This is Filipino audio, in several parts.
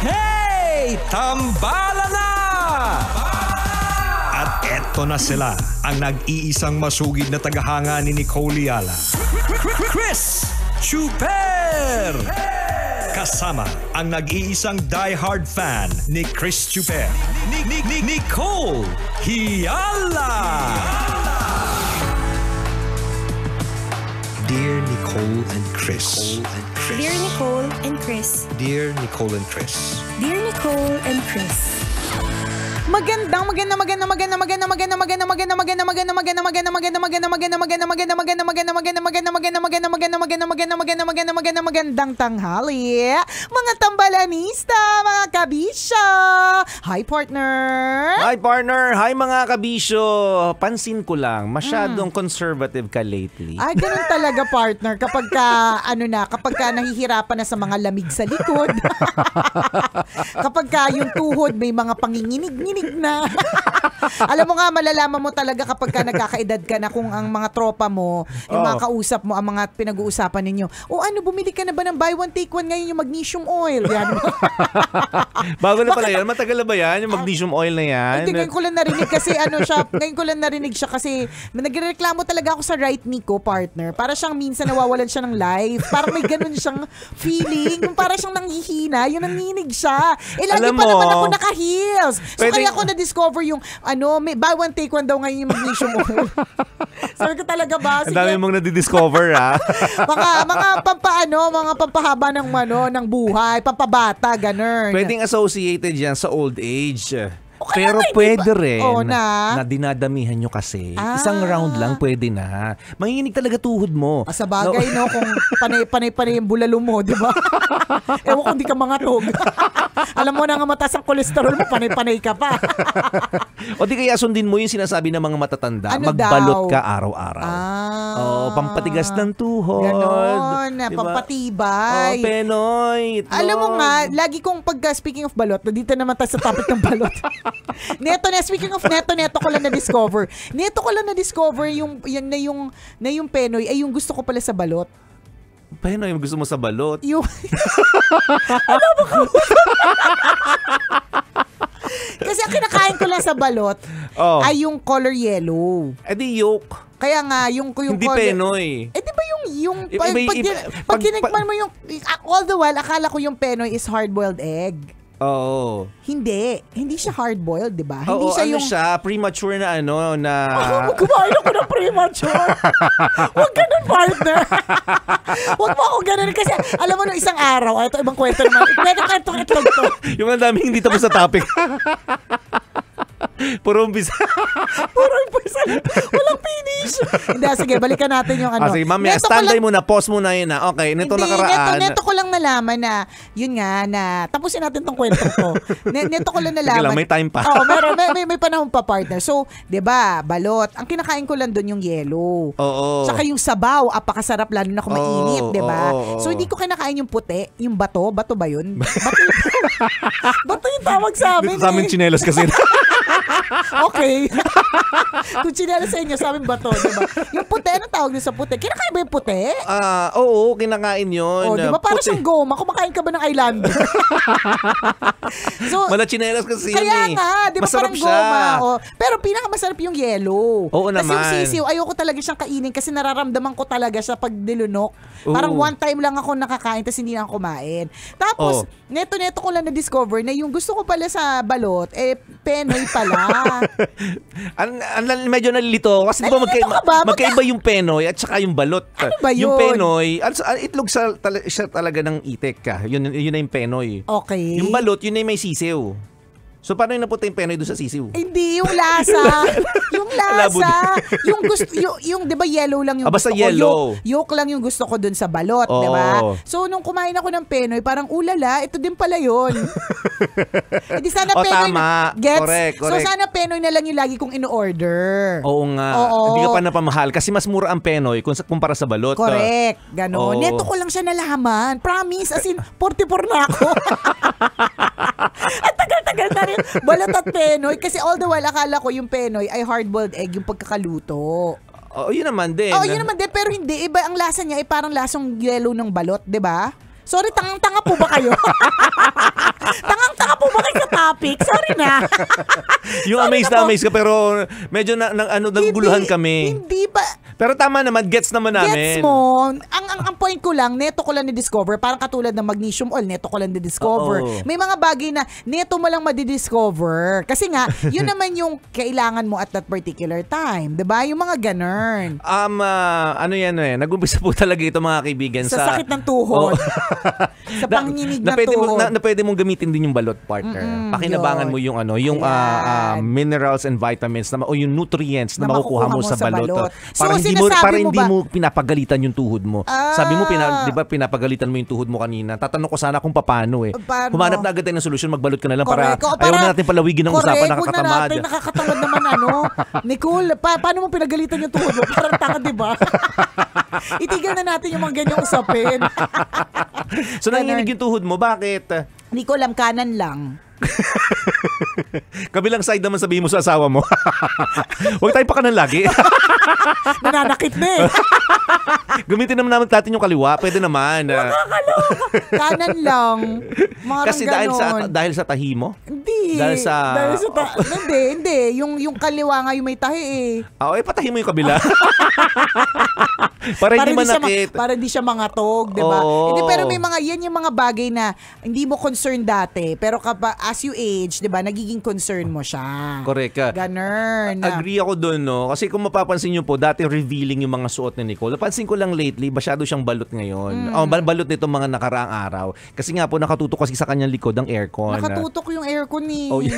Hey! Tambala na! At eto na sila, ang nag-iisang masugid na tagahanga ni Nicole Yala. Chris Chuper! Kasama ang nag-iisang die-hard fan ni Chris Chuper, Nicole Yala! Dear Nicole and Chris. Dear Nicole and Chris. Dear Nicole and Chris. Dear Nicole and Chris. Magandang tanghali, mga tambalanista, mga kabisyo. Hi partner. Hi partner, hi mga kabisyo. Pansin ko lang, masyadong conservative ka lately. Ay, ganun talaga partner kapag ka nahihirapan na sa mga lamig sa likod. Kapag ka yung tuhod may mga panginginig-nginig na. Alam mo nga, malalaman mo talaga kapag ka nagkakaedad ka na kung ang mga tropa mo, yung mga kausap mo, ang mga pinag-uusapan ninyo. O ano, bumili ka na ba ng buy one take one ngayon yung magnesium oil? Yan. Bago na pala yan? Matagal na ba yan? Yung magnesium oil na yan? Hindi, ngayon ko lang narinig kasi ngayon ko lang narinig siya kasi nagreklamo talaga ako sa right knee ko, partner. Para siyang minsan nawawalan siya ng life. Parang may ganun siyang feeling. Yung para siyang nanghihina, yun nanginig siya. Lagi pa naman ako naka-heels. So kaya ako na-discover yung may buy one take one daw ngayon yung magnesium oil. Sabi ko talaga ba? Ang dami mong nadidiscover, ha? mga pampahaba ng buhay, pampabata, ganun. Pwedeng associated yan sa old age. Okay, pero pwede rin na dinadamihan nyo kasi. Isang round lang pwede na. Manginginig talaga tuhod mo. Sa bagay, no? Kung panay-panay yung bulalo mo, di ba? Ewan kung di ka mangatog. Alam mo na nga mataas ang kolesterol mo, panay-panay ka pa. O di kaya sundin mo yung sinasabi ng mga matatanda. Ano magbalot daw? ka araw-araw. Pampatigas ng tuhod. Ganon, diba? Pampatibay. Penoy. Alam mo nga, lagi kong speaking of balot, dito naman tayo sa topic ng balot. Speaking of neto ko lang na-discover. Neto ko lang na-discover yung penoy ay yung gusto ko pala sa balot. Penoy, gusto mo sa balot? Yung alam mo ko. Kasi ang kinakain ko lang sa balot ay yung color yellow. Di yolk. Kaya nga, yung hindi color, penoy. Di ba pag tinikman mo yung, all the while, akala ko yung penoy is hard-boiled egg. Oo. Hindi siya hard-boiled, di ba? Hindi siya yung siya, premature na kumain ako ng premature. Huwag ganun, partner. Huwag mo ako ganun. Kasi alam mo, nung isang araw, ito ibang kwento naman. Kwento to. Yung ang daming hindi tapos sa topic. Puro umpisa. Walang finish. Hindi, sige, balikan natin yung Sige, mamaya, standby muna, pause muna yun na. Okay, nito nakaraan. Neto ko lang nalaman na, yun nga, na tapusin natin tong kwento ko. Neto ko lang nalaman. May time pa. May panahon pa, partner. So, di ba, balot. Ang kinakain ko lang doon yung yellow. Oo. Saka yung sabaw, apakasarap lalo na kung mainit, di ba? So, hindi ko kinakain yung puti, yung bato. Bato ba yun? Bato yung tawag sa amin. Dito sa amin chinelas kasi. Okay. Kung chinela sa inyo, sa amin bato, diba? Yung puti, anong tawag niyo sa puti? Kinakain ba yung puti? Oo, kinakain yun. Diba parang siyang goma? Kumakain ka ba ng islander? So, Mala chinelas kasi kaya yun nga, di ba masarap parang siya. goma? Pero pinakamasarap yung yellow. Oo Kasi naman. yung sisiw, ayoko talaga siyang kainin kasi nararamdaman ko talaga siya pag nilunok. Parang one time lang ako nakakain tapos hindi na ako kumain. Tapos, neto ko lang na-discover na yung gusto ko pala sa balot, penoy pala. Medyo nalilito ako kasi magkaiba yung penoy at saka yung balot. Ano ba yun? Yung penoy, itlog siya talaga ng itik ka. Yun na yung penoy. Okay. Yung balot, yun na yung may sisiw. So, paano yung napunta yung penoy doon sa sisiw? Hindi, yung lasa. Yung lasa. yung di ba yellow lang yung basta gusto yellow. ko. Yolk lang yung gusto ko doon sa balot, di ba? So, nung kumain ako ng penoy, parang ulala, ito din pala yun. Di sana penoy tama. Gets? Correct. So, sana penoy na lang yung lagi kong in-order. Oo nga. Hindi ka pa napamahal kasi mas mura ang penoy kumpara sa balot. Correct. Ganon. Neto ko lang siya nalaman. Promise. As in, 44 na ako. At tagal-tagal na rin. Balot at penoy. Kasi all the while, akala ko yung penoy ay hard-boiled egg yung pagkakaluto. Yun naman din. Yun naman din. Pero hindi. Iba ang lasa niya ay parang lasang yellow ng balot, di ba? Sorry, tangang-tanga po ba kayo? Tangang-tanga po ba kayo sa topic? Sorry na. Yung amazed na amazed ka, pero medyo naguguluhan kami. Hindi ba? Pero tama naman, gets naman namin. Gets mo? Ang point ko lang, neto ko lang ni-discover, parang katulad ng magnesium oil, neto ko lang ni-discover. Oo. May mga bagay na neto mo lang madi-discover. Kasi nga, yun naman yung kailangan mo at that particular time. Diba? Yung mga ganun. Ano yan nag-umpisa po talaga ito mga kaibigan Sa sakit ng tuhod. Sa panginginig na tuhod. Na pwede mong gamitin din yung balot, partner. Pakinabangan mo yung minerals and vitamins o yung nutrients na makukuha mo sa balot. Para hindi mo pinapagalitan yung tuhod mo. Sabi mo, di ba pinapagalitan mo yung tuhod mo kanina? Tatanong ko sana kung paano Paano? Humanap na agad tayo ng solusyon, magbalot ka na lang Correct. para ayaw na natin palawigin ng usapan, nakakatamad. Correct, nakakatamad naman Nicole, paano mo pinagalitan yung tuhod mo? Parang tanga, di ba? Itigan na natin yung mga ganyang usapin. So nanginig yung tuhod mo, bakit? Hindi ko alam, kanan lang. Kabilang side naman sabihin mo sa asawa mo. Huwag tayo pa kanan lagi. Nananakit na Gamitin naman natin yung kaliwa. Pwede naman. Kanan lang. Kasi dahil sa tahi mo? Hindi. Hindi. Yung kaliwa nga yung may tahi patahi mo yung kabila. Para hindi manakit. Para hindi siya mangatog, di ba? Hindi, pero may yan yung mga bagay na hindi mo concern dati. Pero as you age, di ba, nagiging concern mo siya. Correct ka. Ganun. Agree ako doon, Kasi kung mapapansin nyo po, dati revealing yung mga suot ni Nicole. Napansin ko lang lately, masyado siyang balot ngayon. Balot nito mga nakaraang araw. Kasi nga po, nakatutok kasi sa kanyang likod ang aircon. Nakatutok yung aircon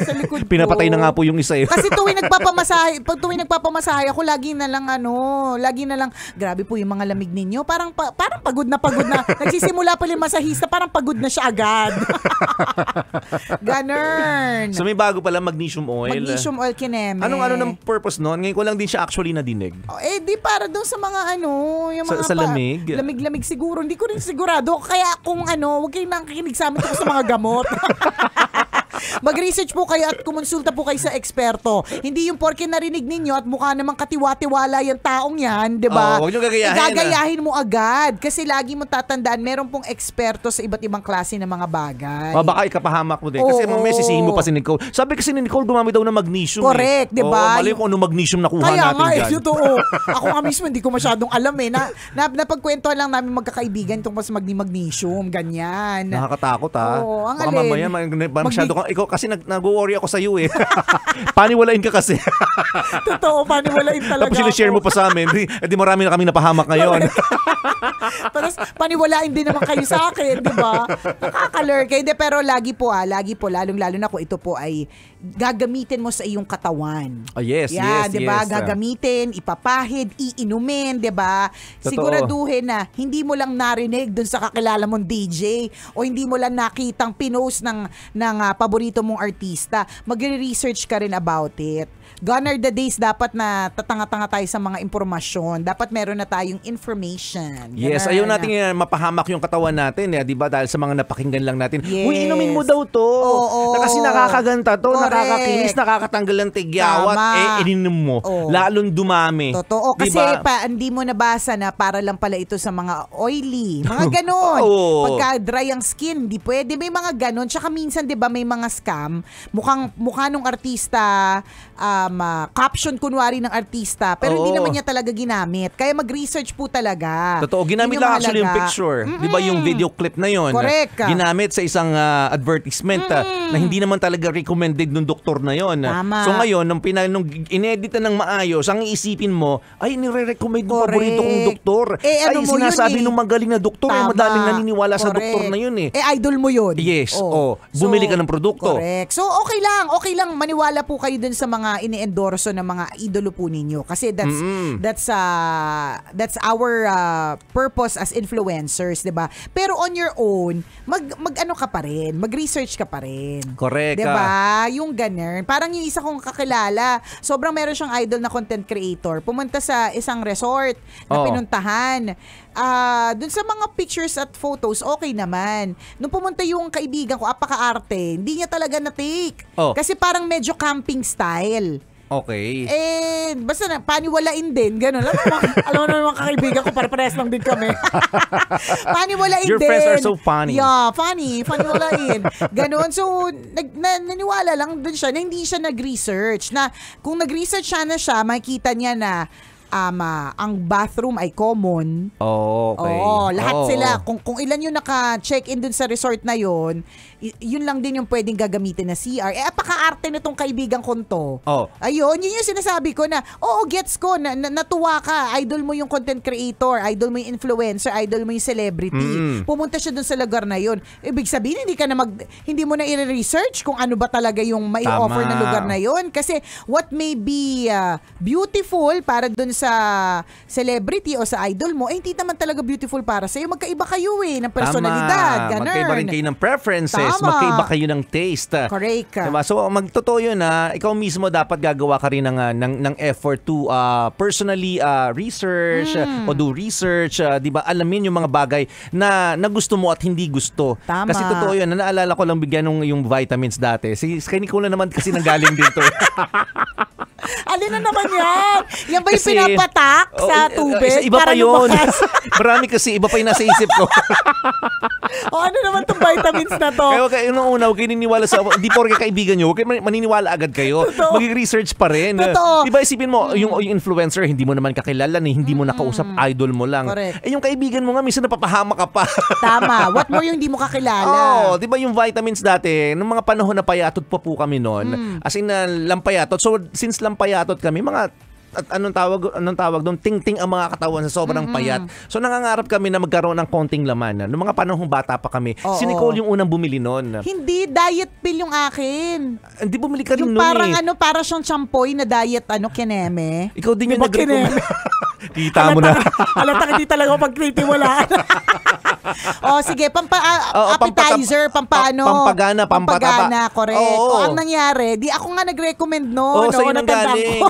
sa likod ko. Pinapatay na nga po yung isa. Kasi tuwing nagpapamasahe ako, lagi na lang, grabe po yung mga lamig ninyo. Parang pagod na. Nagsisimula pa yung masahista, parang pagod na siya agad. Ganun. So may bago pala, magnesium oil. Magnesium oil kineme. Anong ng purpose nun? Ngayon ko lang din siya actually nadinig. Di para doon sa mga yung mga sa lamig? Lamig-lamig siguro. Hindi ko rin sigurado. Kaya kung huwag kayong nakikinig sa amin sa mga gamot. Mag-research po kayo at kumonsulta po kayo sa eksperto. Hindi yung porke narinig ninyo at mukha namang katiwa-tiwala yung taong yan, di ba? Huwag nyo gagayahin. Gagayahin mo agad. Kasi lagi mo tatandaan, meron pong eksperto sa iba't ibang klase ng mga bagay. Baka ikapahamak mo din. Kasi may sisihin mo pa si Nicole. Sabi kasi ni Nicole, gumamit daw ng magnesium. Correct, di ba? Mali kung anong magnesium nakuha kaya natin dyan. Kaya totoo. Ako nga mismo, hindi ko masyadong alam napagkwentuhan lang namin magkakaibigan tungkol sa magnesium, ganyan. Nakakatakot Oo, ang baka alin. mamaya, masyado kang, ikaw kasi nag-worry ako sa iyo Paniwalain ka kasi. Totoo, paniwalain talaga. Tapos sinishare mo pa sa amin. Di marami na kami napahamak ngayon. Tapos paniwalain din naman kayo sa akin, di ba? Nakakalur kayo. Pero lagi po, lalong-lalo na kung ito po ay gagamitin mo sa iyong katawan. Yes, di ba? Gagamitin, ipapahid, iinumin, di ba? Siguraduhin na hindi mo lang narinig dun sa kakilala mong DJ o hindi mo lang nakitang pinost ng paborito mong artista. Magre-research ka rin about it. Gone are the days dapat na tatanga-tanga tayo sa mga impormasyon. Dapat meron na tayong information. Yes, ayaw natin mapahamak yung katawan natin. Di ba? Dahil sa mga napakinggan lang natin. Yes. Uy, inumin mo daw to. Kasi nakakaganta to, nakakakinis, nakakatanggal ng tigyawat. Ininom mo. Lalong dumami. Totoo. Kasi diba? hindi mo nabasa na para lang pala ito sa mga oily. Mga ganon. Pagka dry ang skin, di pwede. May mga ganon. Tsaka minsan, di ba, may mga scam. Mukha nung artista, caption kunwari ng artista, pero hindi naman niya talaga ginamit. Kaya mag-research po talaga. Totoo, ginamit lang actually yung picture. Di ba yung video clip na yon? Correct. Ginamit sa isang advertisement na hindi naman talaga recommended ng doktor na yon. Tama. So ngayon, nung inedit ng maayos, ang iisipin mo, ay nire-recommend ng paborito kong doktor. Sinasabi nung magaling na doktor, madaming naniniwala sa doktor na yun idol mo yun. Yes. Bumili ka ng produkto. Correct. So okay lang maniwala po kayo dun sa mga ini-endorso ng mga idolo po ninyo kasi that's our purpose as influencers, 'di ba? Pero on your own, mag-ano ka pa rin, mag-research ka pa rin. Correct. 'Di ba? Yung ganun. Parang yung isa kong kakilala, sobrang meron siyang idol na content creator. Pumunta sa isang resort na pinuntahan. Dun sa mga pictures at photos, okay naman. Nung pumunta yung kaibigan ko, apaka-arte, hindi niya talaga na-take. Kasi parang medyo camping style. Okay. Basta na, paniwalain din. Ganun. Alam mo naman kakaibigan ko, parehas lang din kami. Paniwalain Your din. friends are so funny. Yeah, funny. Paniwalain. Ganun. So, naniwala lang din siya na hindi siya nag-research. Na kung nag-research siya, makikita niya na ang bathroom ay common. Oh, okay. Oo, lahat sila. Kung ilan yung naka-check-in dun sa resort na yun lang din yung pwedeng gagamitin na CR. Apaka-arte nitong kaibigan ko to. Oh. Ayun, yun yung sinasabi ko na, gets ko, natuwa ka. Idol mo yung content creator, idol mo yung influencer, idol mo yung celebrity. Pumunta siya dun sa lugar na yun. Ibig sabihin, hindi mo na i-research kung ano ba talaga yung mai-offer na lugar na yun. Kasi what may be beautiful para dun sa celebrity o sa idol mo, hindi naman talaga beautiful para sa'yo. Magkaiba kayo ng personalidad. Ganun. Magkaiba rin kayo ng preferences. Tama. Magkaiba kayo ng taste. Correct. Diba? So, magtotoo yun ikaw mismo dapat gagawa ka rin ng effort to personally research o do research. Diba? Alamin yung mga bagay na gusto mo at hindi gusto. Tama. Kasi totoo yun. Naalala ko lang bigyan yung vitamins dati. Kay Nicola naman kasi nanggaling dito. Alin na naman yan? Yan ba yung pinapatak sa tubig? Iba pa yun. Marami kasi, iba pa yung nasa isip ko. Ano naman itong vitamins na to? Kaya nung una, huwag kayo naniniwala sa, hindi porke kaibigan nyo, huwag kayo maniniwala agad kayo. Mag-research pa rin. Totoo. Diba isipin mo, yung influencer, hindi mo naman kakilala, hindi mo nakausap, idol mo lang. Correct. Yung kaibigan mo nga, minsan napapahama ka pa. Tama. What more yung hindi mo kakilala? Diba yung vitamins dati, nung mga panahon na payatot pa po kami noon, as in lampayatot. So, since lampayatot kami, mga anong tawag doon, ting-ting ang mga katawan sa sobrang payat. So nangangarap kami na magkaroon ng konting laman. Noong mga panahong bata pa kami, si Nicole yung unang bumili noon. Hindi, diet pill yung akin. Hindi, bumili ka rin yung noon parang para siyang champoy na diet kineme. Ikaw din yung kineme. Kita mo na. Halatang hindi talaga pagtitiwalaan. Sige, appetizer, pampagana, pampataba. Correct. Ang nangyari, di ako nga nag-recommend noon. Sa'yo nang galing.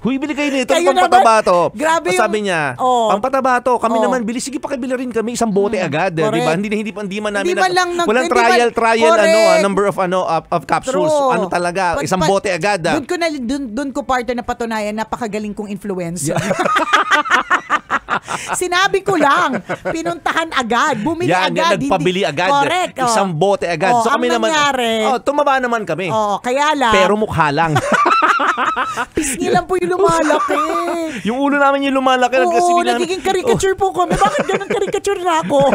Huy, bili kayo nito, kayo pampataba to. Grabe yung... Sabi niya, pampataba to. Kami naman, bili, sige pakibili rin kami, isang bote agad. Diba? Hindi man namin, walang trial, number of capsules. True. Ano talaga, isang bote agad. Doon ko partner na patunayan, napakagaling kong influencer. Sinabi ko lang, pinuntahan agad, bumili agad. Nagpabili agad. Correct. Isang bote agad. So kami naman, tumaba naman kami. Kaya lang. Pero mukha lang. Pisngi lang po yung lumalaki. Yung ulo namin yung lumalaki. Nagiging caricature po kami. Bakit ganun caricature na ako?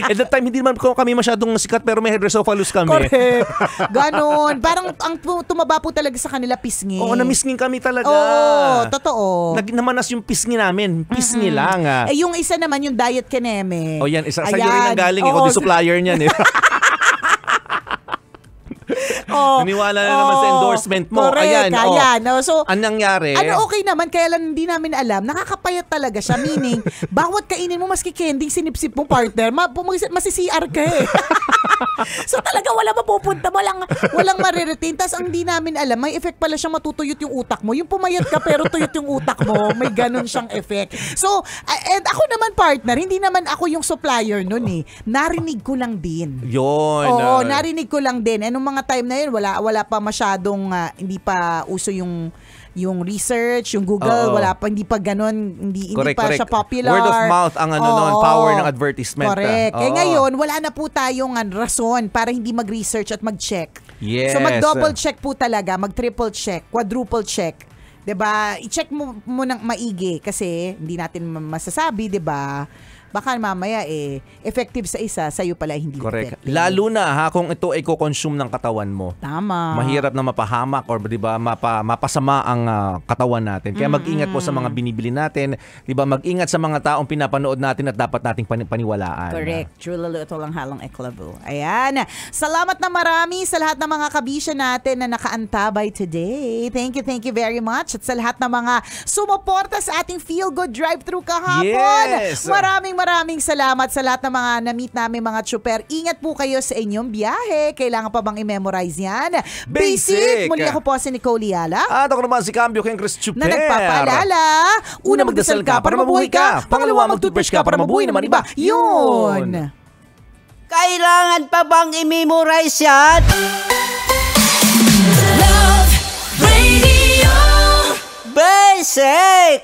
At that time, hindi naman kami masyadong sikat pero may hydrocephalus kami. Correct. Ganon. Parang ang tumaba po talaga sa kanila pisngi. Namisngin kami talaga. Totoo. Namanas yung pisngi namin. Pisngi lang. Yung isa naman yung diet kineme. Yan. Sa'yo rin ang galing. Ikaw di supplier niyan. Naniwala na naman sa endorsement mo. Correct, ayan. So, anong nangyari? Okay naman, kaya lang hindi namin alam. Nakakapayat talaga siya. Meaning, bawat kainin mo, maski candy, sinipsip mo partner, masisi-CR ka eh. So talaga wala mapupunta, walang mariretain. Tapos ang di namin alam, may effect pala siyang matutuyot yung utak mo. Yung pumayat ka pero tuyot yung utak mo, may ganun siyang effect. So, and ako naman partner, hindi naman ako yung supplier nun eh. Narinig ko lang din. Yun. Narinig ko lang din. Nung mga time na yun, wala pa masyadong, hindi pa uso yung research, yung Google, hindi pa ganun, hindi pa siya popular. Word of mouth ang power ng advertisement. Correct. Ngayon, wala na po tayong rason para hindi mag-research at mag-check. Yes. So mag-double check po talaga, mag-triple check, quadruple check. 'Di ba? I-check mo nang maigi kasi hindi natin masasabi, 'di ba? Baka mamaya effective sa isa, sa'yo pala hindi correct. effective. Lalo na kung ito ay consume ng katawan mo. Tama. Mahirap na mapahamak or 'di ba mapasama ang katawan natin. Kaya mag-ingat po sa mga binibili natin, 'di ba? Mag-ingat sa mga taong pinapanood natin at dapat nating paniwalaan. Correct. True lalo ito lang halong eklabo. Ayan. Salamat na marami sa lahat ng mga kabisya natin na nakaantabay today. Thank you very much. At sa lahat ng mga sumuporta sa ating Feel Good Drive-Thru kahapon. Yes. Maraming salamat sa lahat ng mga na-meet namin mga chuper. Ingat po kayo sa inyong biyahe. Kailangan pa bang i-memorize yan? Basic! Muli ako po si Nicole Yala. At ako naman si Cambio King Chris Chuper. Na nagpapaalala, una magdasal ka para mabuhay ka. Pangalawa mag-toothbrush ka para mabuhay naman iba. Yun! Kailangan pa bang i-memorize yan? Love Basic!